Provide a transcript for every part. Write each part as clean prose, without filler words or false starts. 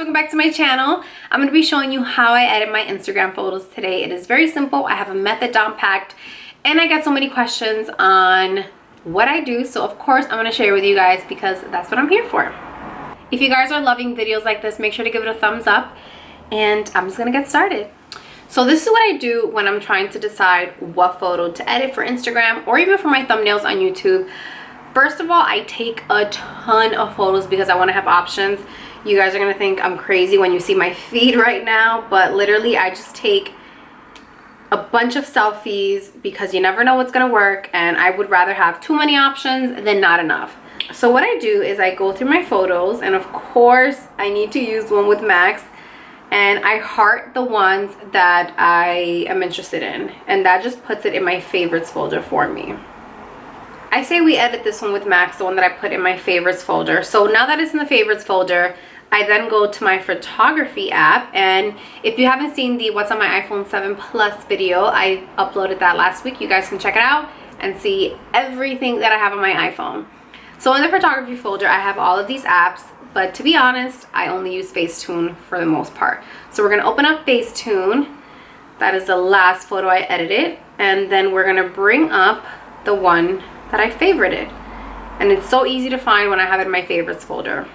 welcome back to my channel. I'm going to be showing you how I edit my Instagram photos today. It is very simple. I have a method down packed and I got so many questions on what I do, so of course I'm going to share with you guys because that's what I'm here for. If you guys are loving videos like this, make sure to give it a thumbs up and I'm just going to get started. So this is what I do when I'm trying to decide what photo to edit for Instagram or even for my thumbnails on YouTube. First of all, I take a ton of photos because I want to have options. You guys are going to think I'm crazy when you see my feed right now, but literally I just take a bunch of selfies because you never know what's going to work, and I would rather have too many options than not enough. So what I do is I go through my photos, and of course I need to use one with Max, and I heart the ones that I am interested in, and that just puts it in my favorites folder for me. I say we edit this one with Max, the one that I put in my favorites folder. So now that it's in the favorites folder, I then go to my photography app, and if you haven't seen the What's on My iPhone 7 Plus video, I uploaded that last week. You guys can check it out and see everything that I have on my iPhone. So in the photography folder, I have all of these apps, but to be honest, I only use Facetune for the most part. So we're gonna open up Facetune. That is the last photo I edited, and then we're gonna bring up the one that I favorited, and it's so easy to find when I have it in my favorites folder.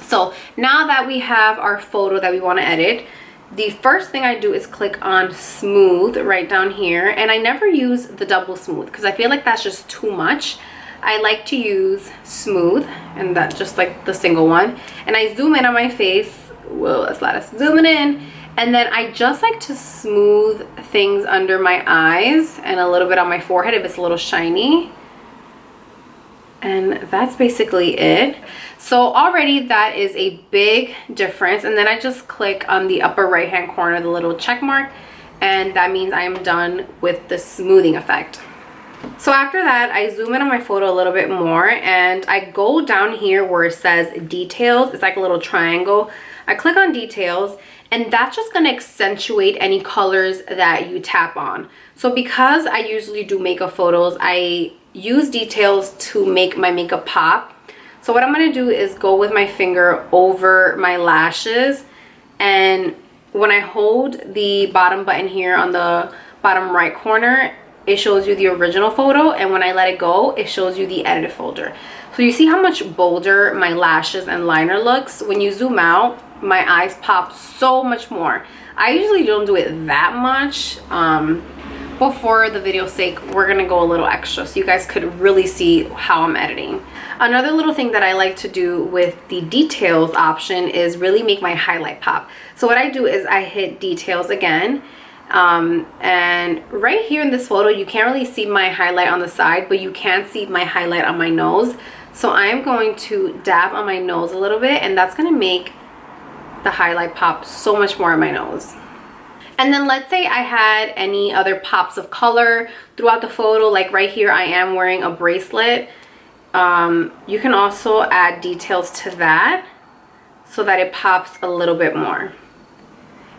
So now that we have our photo that we want to edit, the first thing I do is click on smooth right down here, and I never use the double smooth because I feel like that's just too much. I like to use smooth, and that's just like the single one, and I zoom in on my face. Whoa, let's let us zoom it in. And then I just like to smooth things under my eyes and a little bit on my forehead if it's a little shiny. And that's basically it. So already that is a big difference. And then I just click on the upper right hand corner, the little check mark, and that means I am done with the smoothing effect. So after that, I zoom in on my photo a little bit more, and I go down here where it says details. It's like a little triangle. I click on details, and that's just going to accentuate any colors that you tap on. So because I usually do makeup photos, I use details to make my makeup pop. So what I'm going to do is go with my finger over my lashes, and when I hold the bottom button here on the bottom right corner, it shows you the original photo, and when I let it go, it shows you the edited folder. So you see how much bolder my lashes and liner looks? When you zoom out, my eyes pop so much more. I usually don't do it that much, but for the video's sake, we're gonna go a little extra so you guys could really see how I'm editing. Another little thing that I like to do with the details option is really make my highlight pop. So what I do is I hit details again, and right here in this photo, you can't really see my highlight on the side, but you can see my highlight on my nose. So I am going to dab on my nose a little bit, and that's gonna make the highlight pop so much more on my nose. And then let's say I had any other pops of color throughout the photo, like right here I am wearing a bracelet. You can also add details to that so that it pops a little bit more.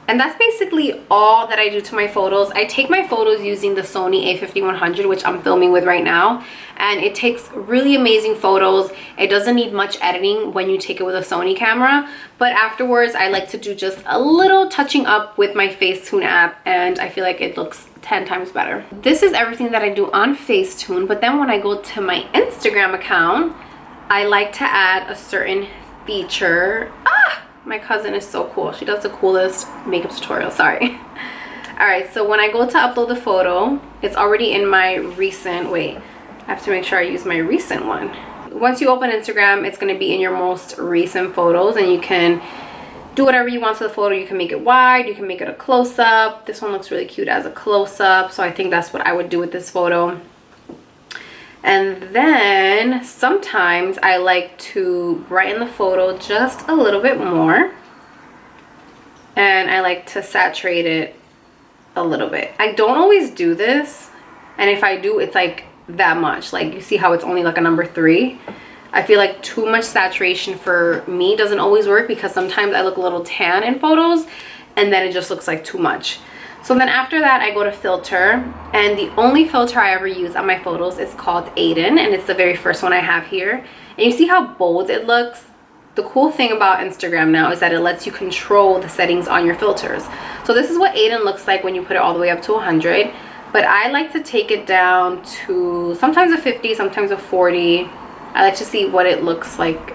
And that's basically all that I do to my photos. I take my photos using the Sony a5100, which I'm filming with right now, and it takes really amazing photos. It doesn't need much editing when you take it with a Sony camera, but afterwards I like to do just a little touching up with my Facetune app, and I feel like it looks 10 times better. This is everything that I do on Facetune, but then when I go to my Instagram account, I like to add a certain feature. My cousin is so cool. She does the coolest makeup tutorials. Sorry. All right, so when I go to upload the photo, it's already in my recent. Wait, I have to make sure I use my recent one. Once you open Instagram, it's going to be in your most recent photos, and you can do whatever you want to the photo. You can make it wide, you can make it a close-up. This one looks really cute as a close-up, so I think that's what I would do with this photo. And then sometimes I like to brighten the photo just a little bit more, and I like to saturate it a little bit. I don't always do this, and if I do, it's like that much. Like, you see how it's only like a number 3. I feel like too much saturation for me doesn't always work because sometimes I look a little tan in photos and then it just looks like too much. So then after that, I go to filter, and the only filter I ever use on my photos is called Aiden, and it's the very first one I have here. And you see how bold it looks? the cool thing about Instagram now is that it lets you control the settings on your filters. So this is what Aiden looks like when you put it all the way up to 100. But I like to take it down to sometimes a 50, sometimes a 40. I like to see what it looks like.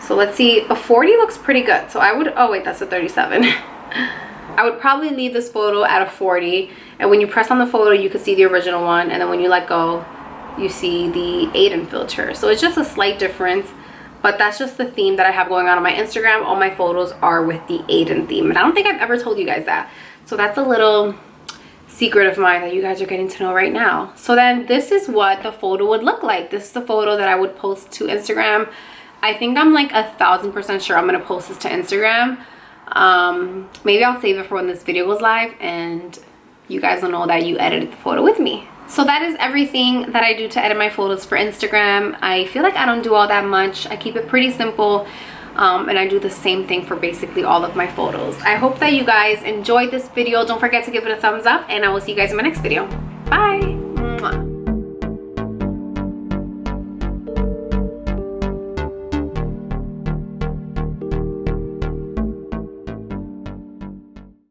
So let's see, a 40 looks pretty good. So I would, oh wait, that's a 37. I would probably leave this photo at a 40. And when you press on the photo, you can see the original one. And then when you let go, you see the Aiden filter. So it's just a slight difference. But that's just the theme that I have going on my Instagram. All my photos are with the Aiden theme. And I don't think I've ever told you guys that. So that's a little secret of mine that you guys are getting to know right now. So then this is what the photo would look like. This is the photo that I would post to Instagram. I think I'm like 1,000% sure I'm gonna post this to Instagram. Maybe I'll save it for when this video goes live and you guys will know that you edited the photo with me. So that is everything that I do to edit my photos for Instagram. I feel like I don't do all that much. I keep it pretty simple. And I do the same thing for basically all of my photos. I hope that you guys enjoyed this video. Don't forget to give it a thumbs up and I will see you guys in my next video. Bye.